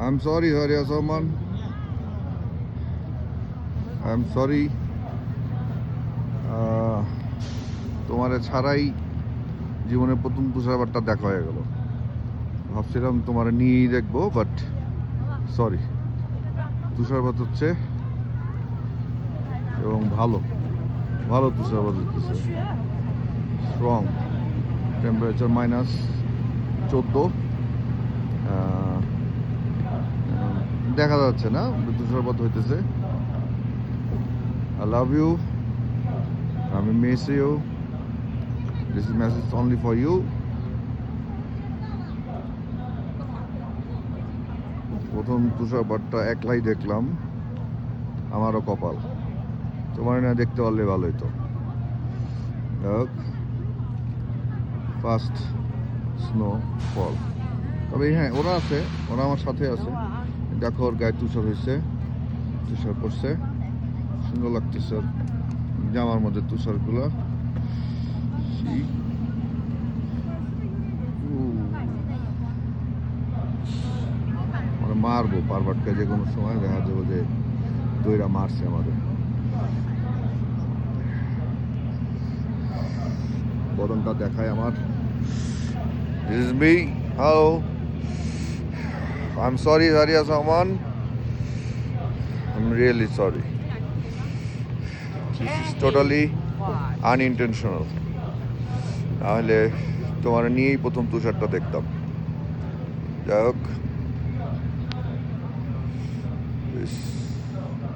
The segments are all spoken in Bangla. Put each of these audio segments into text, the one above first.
I'm sorry, Haria Salman. I'm sorry. তোমারে ছাড়াই জীবনের প্রথম তুষারপাতটা দেখা হয়ে গেল। ভাবছিলাম তোমার নিয়েই দেখবো, বাট সরি। তুষারপাত হচ্ছে এবং ভালো ভালো তুষারপাত হচ্ছে, স্ট্রং। টেম্পারেচার -14। দেখা যাচ্ছে না তুষারপাত হইতেছে। I love you. I miss you. This message only for you. প্রথম তুষারপাতটা একলাই দেখলাম, আমারও কপাল। তোমার না দেখতে পারলে ভালো হইতো। First snowfall. তবে হ্যাঁ, ওরা আছে, ওরা আমার সাথে আছে। দেখো ওর গায়ে তুষার হয়েছে, তুষার পড়ছে, সুন্দর লাগতেছে জামার মধ্যে তুষারগুলো। মারবো পারবাটকে যে কোনো সময়, দেখা যাবো যে দইরা মারছে আমাদের। বদনটা দেখায় আমার। This is me. Hello. I'm sorry, Haria Salman. I'm really sorry. This is totally unintentional. নাহলে তোমার নিয়েই প্রথম তুষারটা দেখতাম। যাই হোক,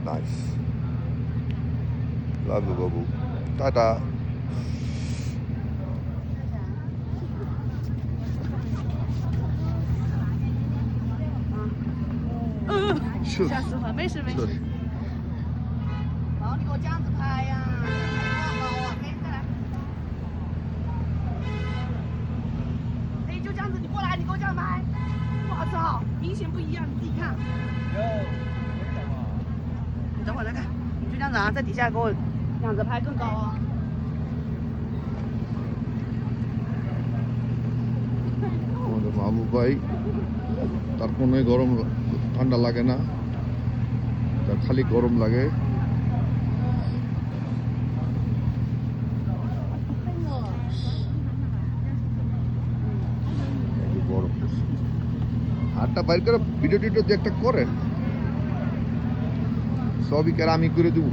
নাইস। লাভ ইউ বাবু, টাটা।吓死我！没事没事。好，你给我这样子拍呀。好啊，可以再来。哎，就这样子，你过来，你给我这样拍。我操，明显不一样，你自己看。你等会儿再看，你就这样子啊，在底下给我这样子拍更高哦。আমাদের মাহবুব ভাই, তার কোনো গরম ঠান্ডা লাগে না, তার খালি গরম লাগে। গরম হাতটা বাইর করে ভিডিও টিডিও দিয়ে একটা করেন, সবই কেন আমি করে দেবো।